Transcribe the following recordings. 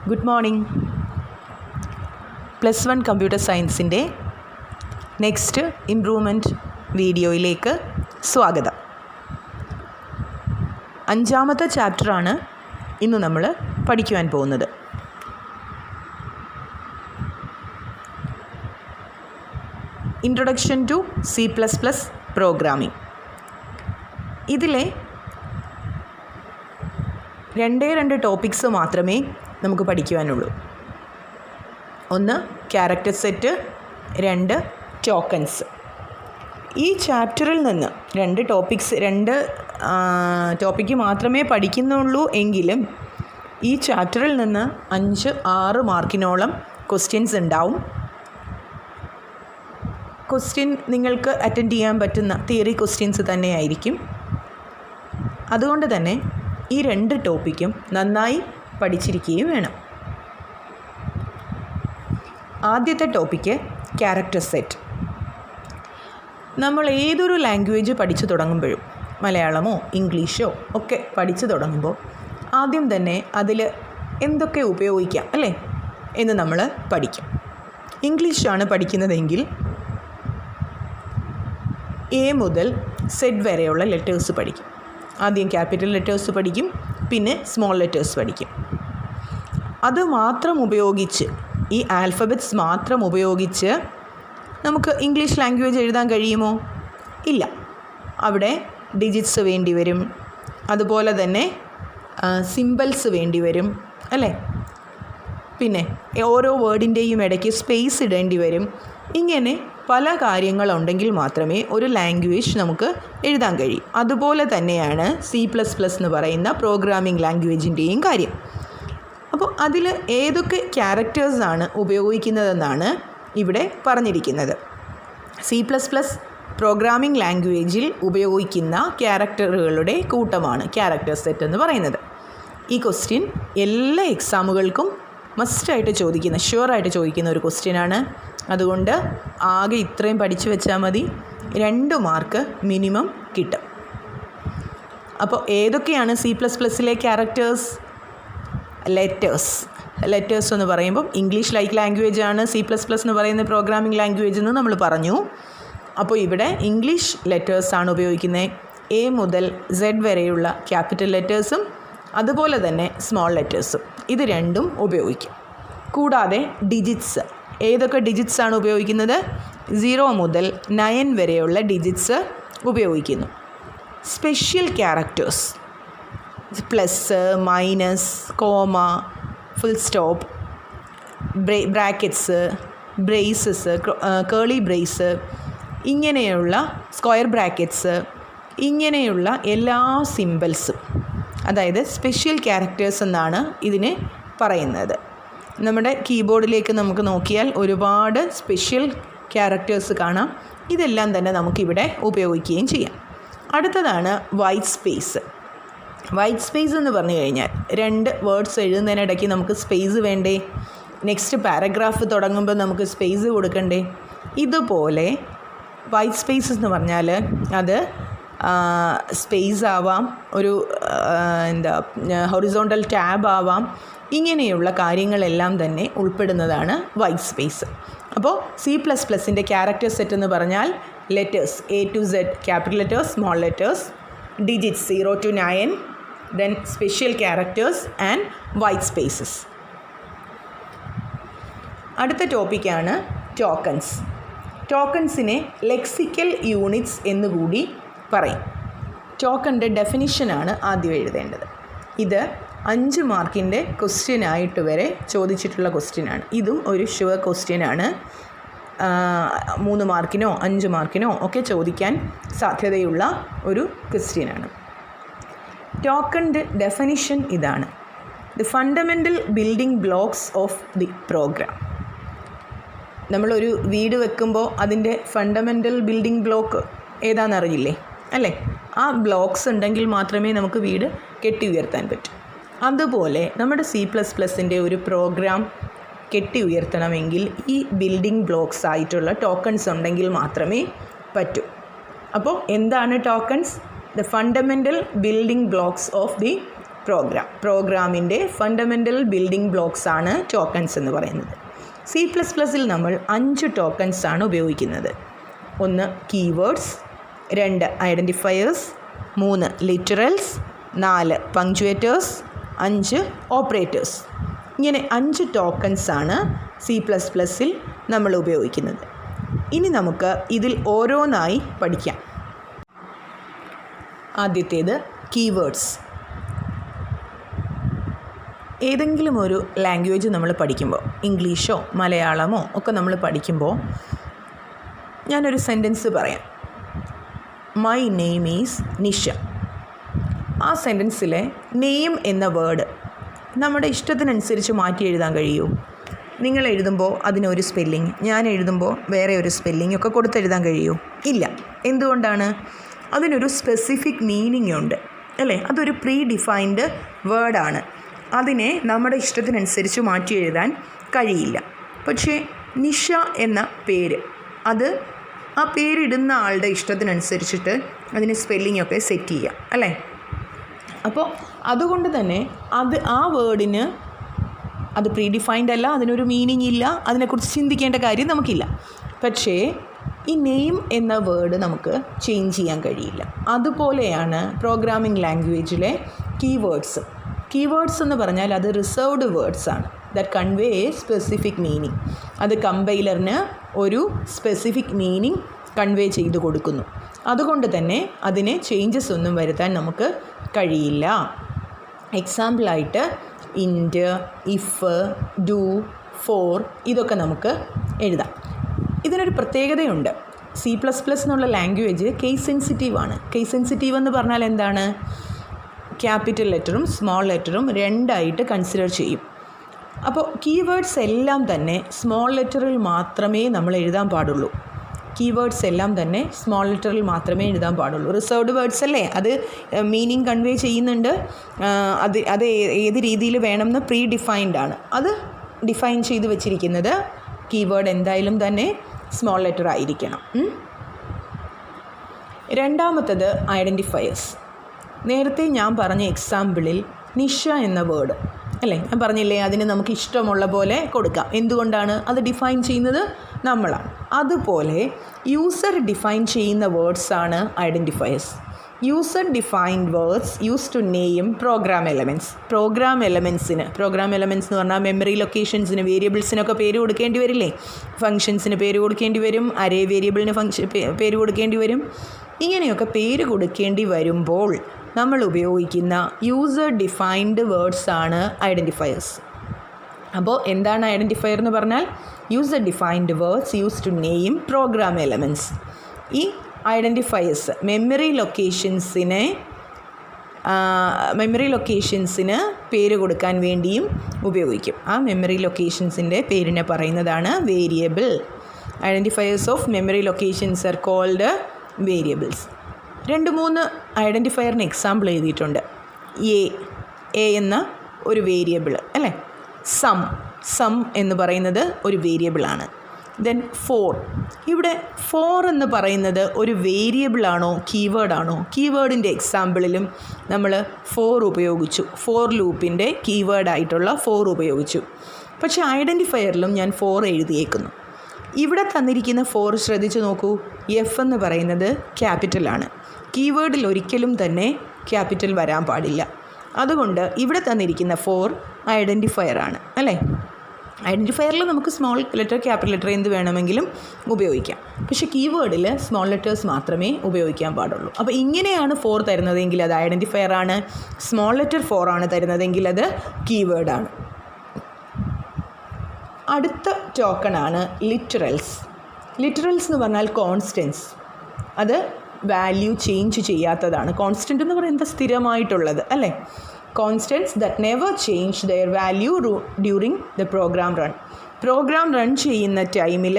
Good morning. +1 computer സയൻസിൻ്റെ next improvement വീഡിയോയിലേക്ക് സ്വാഗതം. 5ാമത്തെ ചാപ്റ്ററാണ് ഇന്ന് നമ്മൾ പഠിക്കുവാൻ പോകുന്നത്. Introduction to C++ programming. ഇതിലെ 2 ടോപ്പിക്സ് മാത്രമേ നമുക്ക് പഠിക്കുവാനുള്ളൂ. ഒന്ന് ക്യാരക്ടർ സെറ്റ്, 2 ടോക്കൺസ്. ഈ ചാപ്റ്ററിൽ നിന്ന് 2 ടോപ്പിക്ക് മാത്രമേ പഠിക്കുന്നുള്ളൂ എങ്കിലും ഈ ചാപ്റ്ററിൽ നിന്ന് 5-6 മാർക്കിനോളം ക്വസ്റ്റ്യൻസ് ഉണ്ടാവും. ക്വസ്റ്റ്യൻ നിങ്ങൾക്ക് അറ്റൻഡ് ചെയ്യാൻ പറ്റുന്ന തിയറി ക്വസ്റ്റ്യൻസ് തന്നെയായിരിക്കും. അതുകൊണ്ട് തന്നെ ഈ 2 ടോപ്പിക്കും നന്നായി പഠിച്ചിരിക്കുകയും വേണം. ആദ്യത്തെ ടോപ്പിക്ക് ക്യാരക്ടർ സെറ്റ്. നമ്മൾ ഏതൊരു ലാംഗ്വേജ് പഠിച്ചു തുടങ്ങുമ്പോഴും, മലയാളമോ ഇംഗ്ലീഷോ ഒക്കെ പഠിച്ചു തുടങ്ങുമ്പോൾ ആദ്യം തന്നെ അതിൽ എന്തൊക്കെ ഉപയോഗിക്കാം അല്ലേ എന്ന് നമ്മൾ പഠിക്കും. ഇംഗ്ലീഷാണ് പഠിക്കുന്നതെങ്കിൽ A മുതൽ Z വരെയുള്ള ലെറ്റേഴ്സ് പഠിക്കും. ആദ്യം ക്യാപിറ്റൽ ലെറ്റേഴ്സ് പഠിക്കും, പിന്നെ സ്മോൾ ലെറ്റേഴ്സ് പഠിക്കും. അത് മാത്രം ഉപയോഗിച്ച്, ഈ ആൽഫബറ്റ്സ് മാത്രം ഉപയോഗിച്ച് നമുക്ക് ഇംഗ്ലീഷ് ലാംഗ്വേജ് എഴുതാൻ കഴിയുമോ? ഇല്ല. അവിടെ ഡിജിറ്റ്സ് വേണ്ടി വരും, അതുപോലെ തന്നെ സിംബൽസ് വേണ്ടി വരും അല്ലേ. പിന്നെ ഓരോ വേർഡിൻ്റെയും ഇടയ്ക്ക് സ്പേസ് ഇടേണ്ടി വരും. ഇങ്ങനെ പല കാര്യങ്ങളുണ്ടെങ്കിൽ മാത്രമേ ഒരു ലാംഗ്വേജ് നമുക്ക് എഴുതാൻ കഴിയും. അതുപോലെ തന്നെയാണ് C++ എന്ന് പറയുന്ന പ്രോഗ്രാമിംഗ് ലാംഗ്വേജിൻ്റെയും കാര്യം. അപ്പോൾ അതിൽ ഏതൊക്കെ ക്യാരക്ടേഴ്സാണ് ഉപയോഗിക്കുന്നതെന്നാണ് ഇവിടെ പറഞ്ഞിരിക്കുന്നത്. C++ പ്രോഗ്രാമിംഗ് ലാംഗ്വേജിൽ ഉപയോഗിക്കുന്ന ക്യാരക്ടറുകളുടെ കൂട്ടമാണ് ക്യാരക്ടർ സെറ്റ് എന്ന് പറയുന്നത്. ഈ ക്വസ്റ്റ്യൻ എല്ലാ എക്സാമുകൾക്കും മസ്റ്റായിട്ട് ചോദിക്കുന്ന, ഷുവറായിട്ട് ചോദിക്കുന്ന ഒരു ക്വസ്റ്റ്യനാണ്. അതുകൊണ്ട് ആകെ ഇത്രയും പഠിച്ചു വെച്ചാൽ മതി, 2 മാർക്ക് മിനിമം കിട്ടും. അപ്പോൾ ഏതൊക്കെയാണ് C++ലെ ക്യാരക്ടേഴ്സ്? ലെറ്റേഴ്സ് എന്ന് പറയുമ്പം ഇംഗ്ലീഷ് ലൈക്ക് ലാംഗ്വേജ് ആണ് C++ എന്ന് പറയുന്ന പ്രോഗ്രാമിംഗ് ലാംഗ്വേജ് എന്ന് നമ്മൾ പറഞ്ഞു. അപ്പോൾ ഇവിടെ ഇംഗ്ലീഷ് ലെറ്റേഴ്സാണ് ഉപയോഗിക്കുന്നത്. A മുതൽ Z വരെയുള്ള ക്യാപിറ്റൽ ലെറ്റേഴ്സും അതുപോലെ തന്നെ സ്മോൾ ലെറ്റേഴ്സും, ഇത് 2ഉം ഉപയോഗിക്കും. കൂടാതെ ഡിജിറ്റ്സ്, ഏതൊക്കെ ഡിജിറ്റ്സ് ആണ് ഉപയോഗിക്കുന്നത്? 0 മുതൽ 9 വരെയുള്ള ഡിജിറ്റ്സ് ഉപയോഗിക്കുന്നു. Special characters, plus, minus, comma, full stop, brackets, braces, curly brace, ഇങ്ങനെയുള്ള സ്ക്വയർ ബ്രാക്കറ്റ്സ്, ഇങ്ങനെയുള്ള എല്ലാ സിംബൽസും, അതായത് സ്പെഷ്യൽ ക്യാരക്ടേഴ്സ് എന്നാണ് ഇതിനെ പറയുന്നത്. നമ്മുടെ കീബോർഡിലേക്ക് നമുക്ക് നോക്കിയാൽ ഒരുപാട് സ്പെഷ്യൽ ക്യാരക്ടേഴ്സ് കാണാം. ഇതെല്ലാം തന്നെ നമുക്കിവിടെ ഉപയോഗിക്കുകയും ചെയ്യാം. അടുത്തതാണ് വൈറ്റ് സ്പേസ്. വൈറ്റ് സ്പേസ് എന്ന് പറഞ്ഞു കഴിഞ്ഞാൽ 2 വേർഡ്സ് എഴുതുന്നതിനിടയ്ക്ക് നമുക്ക് സ്പേസ് വേണ്ടേ? നെക്സ്റ്റ് പാരഗ്രാഫ് തുടങ്ങുമ്പോൾ നമുക്ക് സ്പേസ് കൊടുക്കണ്ടേ? ഇതുപോലെ വൈറ്റ് സ്പേസ് എന്ന് പറഞ്ഞാൽ അത് സ്പേസ് ആവാം, ഒരു ഹൊറിസോണ്ടൽ ടാബ് ആവാം. ഇങ്ങനെയുള്ള കാര്യങ്ങളെല്ലാം തന്നെ ഉൾപ്പെടുന്നതാണ് വൈറ്റ് സ്പേസ്. അപ്പോൾ C++ൻ്റെ ക്യാരക്ടർ സെറ്റ് എന്ന് പറഞ്ഞാൽ letters A to Z, capital letters, small letters, digits 0 to 9, then special characters and white spaces. അടുത്ത ടോപ്പിക്കാണ് ടോക്കൺസ്. ടോക്കൺസിനെ ലെക്സിക്കൽ യൂണിറ്റ്സ് എന്നുകൂടി പറയും. ടോക്കണിൻ്റെ ഡെഫിനിഷനാണ് ആദ്യം എഴുതേണ്ടത്. ഇത് 5 മാർക്കിൻ്റെ ക്വസ്റ്റ്യനായിട്ട് വരെ ചോദിച്ചിട്ടുള്ള ക്വസ്റ്റ്യനാണ്. ഇതും ഒരു ഷുവർ ക്വസ്റ്റ്യനാണ്. 3 മാർക്കിനോ 5 മാർക്കിനോ ഒക്കെ ചോദിക്കാൻ സാധ്യതയുള്ള ഒരു ക്വസ്റ്റ്യനാണ്. ടോക്കണിൻ്റെ ഡെഫിനിഷൻ ഇതാണ്: the fundamental building blocks of the program. നമ്മളൊരു വീട് വെക്കുമ്പോൾ അതിൻ്റെ ഫണ്ടമെൻ്റൽ ബിൽഡിംഗ് ബ്ലോക്ക് ഏതാണെന്നറിയില്ലേ അല്ലേ? ആ ബ്ലോക്സ് ഉണ്ടെങ്കിൽ മാത്രമേ നമുക്ക് വീട് കെട്ടി ഉയർത്താൻ പറ്റൂ. അതുപോലെ നമ്മുടെ C++ൻ്റെ ഒരു പ്രോഗ്രാം കെട്ടി ഉയർത്തണമെങ്കിൽ ഈ ബിൽഡിംഗ് ബ്ലോക്സ് ആയിട്ടുള്ള ടോക്കൺസ് ഉണ്ടെങ്കിൽ മാത്രമേ പറ്റൂ. അപ്പോൾ എന്താണ് tokens? The fundamental building blocks of the പ്രോഗ്രാമിൻ്റെ ഫണ്ടമെൻ്റൽ ബിൽഡിംഗ് ബ്ലോക്സ് ആണ് ടോക്കൺസ് എന്ന് പറയുന്നത്. C++ൽ നമ്മൾ 5 ടോക്കൺസ് ആണ് ഉപയോഗിക്കുന്നത്. 1 keywords, 2 identifiers, 3 literals, 4 punctuators, 5 operators. ഇങ്ങനെ 5 ടോക്കൺസ് ആണ് C++ൽ നമ്മൾ ഉപയോഗിക്കുന്നത്. ഇനി നമുക്ക് ഇതിൽ ഓരോന്നായി പഠിക്കാം. ആദ്യത്തേത് കീവേഡ്സ്. ഏതെങ്കിലും ഒരു ലാംഗ്വേജ് നമ്മൾ പഠിക്കുമ്പോൾ, ഇംഗ്ലീഷോ മലയാളമോ ഒക്കെ നമ്മൾ പഠിക്കുമ്പോൾ ഞാനൊരു സെൻറ്റൻസ് പറയാം. My name is Nisha. ആ സെൻറ്റൻസിലെ നെയിം എന്ന വേർഡ് നമ്മുടെ ഇഷ്ടത്തിനനുസരിച്ച് മാറ്റി എഴുതാൻ കഴിയുമോ? നിങ്ങൾ എഴുതുമ്പോൾ അതിനൊരു സ്പെല്ലിങ്, ഞാൻ എഴുതുമ്പോൾ വേറെ ഒരു സ്പെല്ലിംഗ് ഒക്കെ കൊടുത്തെഴുതാൻ കഴിയുമോ? ഇല്ല. എന്തുകൊണ്ടാണ്? അതിനൊരു സ്പെസിഫിക് മീനിങ് ഉണ്ട്, അല്ലേ? അതൊരു പ്രീ ഡിഫൈൻഡ് വേർഡാണ്. അതിനെ നമ്മുടെ ഇഷ്ടത്തിനനുസരിച്ച് മാറ്റി എഴുതാൻ കഴിയില്ല. പക്ഷേ നിഷ എന്ന പേര്, അത് ആ പേരിടുന്ന ആളുടെ ഇഷ്ടത്തിനനുസരിച്ചിട്ട് അതിന് സ്പെല്ലിങ്ങൊക്കെ സെറ്റ് ചെയ്യാം, അല്ലേ? അപ്പോൾ അതുകൊണ്ട് തന്നെ ആ വേർഡിന് അത് പ്രീ ഡിഫൈൻഡ് അല്ല, അതിനൊരു മീനിങ് ഇല്ല, അതിനെക്കുറിച്ച് ചിന്തിക്കേണ്ട കാര്യം നമുക്കില്ല. പക്ഷേ ഈ നെയിം എന്ന വേർഡ് നമുക്ക് ചേഞ്ച് ചെയ്യാൻ കഴിയില്ല. അതുപോലെയാണ് പ്രോഗ്രാമിംഗ് ലാംഗ്വേജിലെ കീവേഡ്സ്. കീവേഡ്സ് എന്ന് പറഞ്ഞാൽ അത് റിസർവ്ഡ് വേർഡ്സ് ആണ്, that convey A specific meaning. അത് കമ്പൈലറിന് ഒരു സ്പെസിഫിക് മീനിങ് കൺവേ ചെയ്ത് കൊടുക്കുന്നു. അതുകൊണ്ട് തന്നെ അതിന് ചേഞ്ചസ് ഒന്നും വരുത്താൻ നമുക്ക് കഴിയില്ല. എക്സാമ്പിളായിട്ട് ഇൻറ്റ്, ഇഫ്, ഡു, ഫോർ ഇതൊക്കെ നമുക്ക് എഴുതാം. ഇതിനൊരു പ്രത്യേകതയുണ്ട്. C++ എന്നുള്ള ലാംഗ്വേജ് കേസ് സെൻസിറ്റീവ് ആണ്. കേസ് സെൻസിറ്റീവ് എന്ന് പറഞ്ഞാൽ എന്താണ്? ക്യാപിറ്റൽ ലെറ്ററും സ്മോൾ ലെറ്ററും രണ്ടായിട്ട് കൺസിഡർ ചെയ്യും. അപ്പോൾ കീവേഡ്സ് എല്ലാം തന്നെ സ്മോൾ ലെറ്ററിൽ മാത്രമേ നമ്മൾ എഴുതാൻ പാടുള്ളൂ. കീവേഡ്സ് എല്ലാം തന്നെ സ്മോൾ ലെറ്ററിൽ മാത്രമേ എഴുതാൻ പാടുള്ളൂ. റിസർവ്ഡ് വേർഡ്സ് അല്ലേ, അത് മീനിങ് കൺവേ ചെയ്യുന്നുണ്ട്. അത് ഏത് രീതിയിൽ വേണമെന്ന് പ്രീ ഡിഫൈൻഡ് ആണ്. അത് ഡിഫൈൻ ചെയ്ത് വെച്ചിരിക്കുന്നത് കീവേഡ് എന്തായാലും തന്നെ സ്മോൾ ലെറ്റർ ആയിരിക്കണം. രണ്ടാമത്തത് ഐഡൻറ്റിഫയേഴ്സ്. നേരത്തെ ഞാൻ പറഞ്ഞ എക്സാമ്പിളിൽ നിഷ എന്ന വേർഡ്, അല്ലേ, ഞാൻ പറഞ്ഞില്ലേ അതിന് നമുക്ക് ഇഷ്ടമുള്ള പോലെ കൊടുക്കാം. എന്തുകൊണ്ടാണ്? അത് ഡിഫൈൻ ചെയ്യുന്നത് നമ്മളാണ്. അതുപോലെ യൂസർ ഡിഫൈൻ ചെയ്യുന്ന വേർഡ്സാണ് identifiers. User defined words use to name program elements. Program elements എന്ന് പറഞ്ഞാൽ മെമ്മറി ലൊക്കേഷൻസിന്, വേരിയബിൾസിനൊക്കെ പേര് കൊടുക്കേണ്ടി വരില്ലേ? ഫങ്ഷൻസിന് പേര് കൊടുക്കേണ്ടി വരും, അറേ വേരിയബിളിന് പേര് കൊടുക്കേണ്ടി വരും. ഇങ്ങനെയൊക്കെ പേര് കൊടുക്കേണ്ടി വരുമ്പോൾ നമ്മൾ ഉപയോഗിക്കുന്ന യൂസർ ഡിഫൈൻഡ് വേർഡ്സാണ് ഐഡൻറ്റിഫയേഴ്സ്. അപ്പോൾ എന്താണ് ഐഡൻറ്റിഫയർ എന്ന് പറഞ്ഞാൽ? User defined words use to name program elements. ഈ ഐഡൻറ്റിഫയേഴ്സ് മെമ്മറി ലൊക്കേഷൻസിന് പേര് കൊടുക്കാൻ വേണ്ടിയും ഉപയോഗിക്കും. ആ മെമ്മറി ലൊക്കേഷൻസിൻ്റെ പേരിനെ പറയുന്നതാണ് variable. Identifiers of memory locations are called variables. 2-3 ഐഡൻറ്റിഫയറിന് എക്സാമ്പിൾ എഴുതിയിട്ടുണ്ട്. എ എന്ന ഒരു വേരിയബിൾ, അല്ലേ? സം എന്ന് പറയുന്നത് ഒരു വേരിയബിളാണ്. ദെൻ 4. ഇവിടെ 4 എന്ന് പറയുന്നത് ഒരു വേരിയബിളാണോ കീവേഡാണോ? കീവേഡിൻ്റെ എക്സാമ്പിളിലും നമ്മൾ 4 ഉപയോഗിച്ചു. ഫോർ ലൂപ്പിൻ്റെ കീവേഡായിട്ടുള്ള 4 ഉപയോഗിച്ചു. പക്ഷേ ഐഡൻറ്റിഫയറിലും ഞാൻ 4 എഴുതിയേക്കുന്നു. ഇവിടെ തന്നിരിക്കുന്ന 4 ശ്രദ്ധിച്ചു നോക്കൂ. എഫ് എന്ന് പറയുന്നത് ക്യാപിറ്റലാണ്. കീവേഡിൽ ഒരിക്കലും തന്നെ ക്യാപിറ്റൽ വരാൻ പാടില്ല. അതുകൊണ്ട് ഇവിടെ തന്നിരിക്കുന്ന 4 ഐഡൻറ്റിഫയറാണ്, അല്ലേ? ഐഡൻറ്റിഫയറിൽ നമുക്ക് സ്മോൾ ലെറ്റർ, ക്യാപിറ്റൽ ലെറ്റർ എന്ത് വേണമെങ്കിലും ഉപയോഗിക്കാം. പക്ഷേ കീവേഡിൽ സ്മോൾ ലെറ്റേഴ്സ് മാത്രമേ ഉപയോഗിക്കാൻ പാടുള്ളൂ. അപ്പോൾ ഇങ്ങനെയാണ് 4 തരുന്നതെങ്കിൽ അത് ഐഡൻറ്റിഫയറാണ്. സ്മോൾ ലെറ്റർ 4 ആണ് തരുന്നതെങ്കിൽ അത് കീവേഡാണ്. അടുത്ത ടോക്കണാണ് ലിറ്ററൽസ്. ലിറ്ററൽസ് എന്ന് പറഞ്ഞാൽ കോൺസ്റ്റൻസ്. അത് വാല്യൂ ചേഞ്ച് ചെയ്യാത്തതാണ്. കോൺസ്റ്റൻ്റ് എന്ന് പറയുന്നത് സ്ഥിരമായിട്ടുള്ളത്, അല്ലേ? Constants that never change there value during the program run. Program run ചെയ്യുന്ന ടൈമിൽ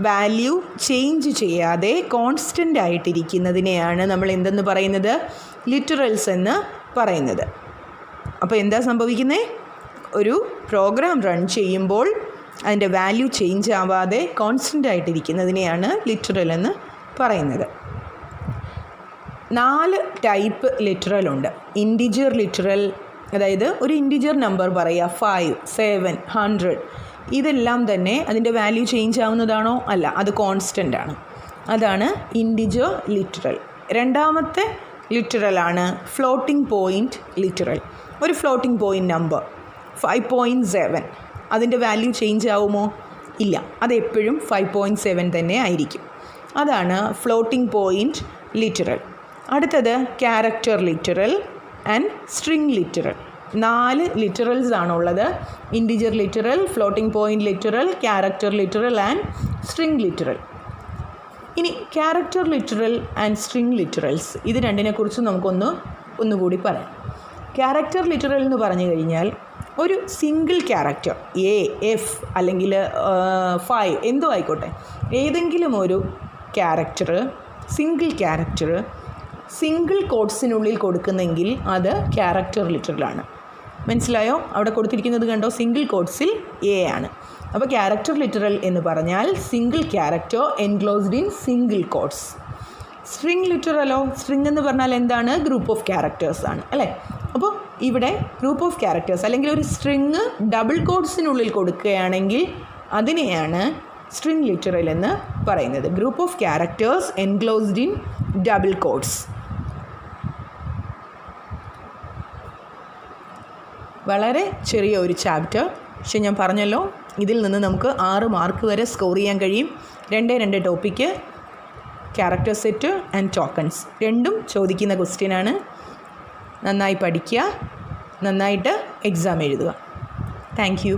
വാല്യൂ ചേഞ്ച് ചെയ്യാതെ കോൺസ്റ്റൻ്റ് ആയിട്ടിരിക്കുന്നതിനെയാണ് നമ്മൾ എന്തെന്ന് പറയുന്നത്? ലിറ്ററൽസ് എന്ന് പറയുന്നത്. അപ്പോൾ എന്താ സംഭവിക്കുന്നത്? ഒരു പ്രോഗ്രാം റൺ ചെയ്യുമ്പോൾ അതിൻ്റെ വാല്യൂ ചേഞ്ച് ആവാതെ കോൺസ്റ്റൻ്റ് ആയിട്ടിരിക്കുന്നതിനെയാണ് ലിറ്ററൽ എന്ന് പറയുന്നത്. 4 ടൈപ്പ് ലിറ്ററലുണ്ട്. ഇൻറ്റിജർ ലിറ്ററൽ, അതായത് ഒരു ഇൻറ്റിജർ നമ്പർ പറയുക, 5, 7, 100. ഇതെല്ലാം തന്നെ അതിൻ്റെ വാല്യൂ ചേഞ്ച് ആവുന്നതാണോ? അല്ല, അത് കോൺസ്റ്റൻ്റ് ആണ്. അതാണ് ഇൻറ്റിജർ ലിറ്ററൽ. രണ്ടാമത്തെ ലിറ്ററലാണ് ഫ്ലോട്ടിംഗ് പോയിൻറ്റ് ലിറ്ററൽ. ഒരു ഫ്ലോട്ടിംഗ് പോയിൻറ്റ് നമ്പർ 5.7, അതിൻ്റെ വാല്യൂ ചേഞ്ച് ആവുമോ? ഇല്ല, അതെപ്പോഴും 5.7 തന്നെ ആയിരിക്കും. അതാണ് ഫ്ലോട്ടിംഗ് പോയിൻറ്റ് ലിറ്ററൽ. അടുത്തത് character literal and string literal. 4 literals ആണുള്ളത്. Integer literal, floating point literal, character literal and string literal. ഇനി character literal and string literals, ഇത് രണ്ടിനെക്കുറിച്ച് ഒന്നുകൂടി പറയാം. ക്യാരക്ടർ ലിറ്ററൽ എന്ന് പറഞ്ഞു കഴിഞ്ഞാൽ ഒരു സിംഗിൾ ക്യാരക്ടർ, എ, എഫ് അല്ലെങ്കിൽ 5 എന്തോ ആയിക്കോട്ടെ, ഏതെങ്കിലും ഒരു ക്യാരക്ടർ, സിംഗിൾ കോഡ്സിനുള്ളിൽ കൊടുക്കുന്നെങ്കിൽ അത് ക്യാരക്ടർ ലിറ്ററലാണ്. മനസ്സിലായോ? അവിടെ കൊടുത്തിരിക്കുന്നത് കണ്ടോ, സിംഗിൾ കോഡ്സിൽ എ ആണ്. അപ്പോൾ ക്യാരക്ടർ ലിറ്ററൽ എന്ന് പറഞ്ഞാൽ single character enclosed in single quotes. String ലിറ്ററലോ? സ്ട്രിംഗ് എന്ന് പറഞ്ഞാൽ എന്താണ്? ഗ്രൂപ്പ് ഓഫ് ക്യാരക്ടേഴ്സ് ആണ്, അല്ലേ? അപ്പോൾ ഇവിടെ ഗ്രൂപ്പ് ഓഫ് ക്യാരക്ടേഴ്സ് അല്ലെങ്കിൽ ഒരു സ്ട്രിങ് ഡബിൾ കോഡ്സിനുള്ളിൽ കൊടുക്കുകയാണെങ്കിൽ അതിനെയാണ് സ്ട്രിംഗ് ലിറ്ററൽ എന്ന് പറയുന്നത്. Group of characters enclosed in double quotes. വളരെ ചെറിയ ഒരു ചാപ്റ്റർ, പക്ഷെ ഞാൻ പറഞ്ഞല്ലോ ഇതിൽ നിന്ന് നമുക്ക് 6 മാർക്ക് വരെ സ്കോർ ചെയ്യാൻ കഴിയും. 2 topic, character set and tokens, രണ്ടും ചോദിക്കുന്ന ക്വസ്റ്റ്യനാണ്. നന്നായി പഠിക്കുക, നന്നായിട്ട് എക്സാം എഴുതുക. Thank you.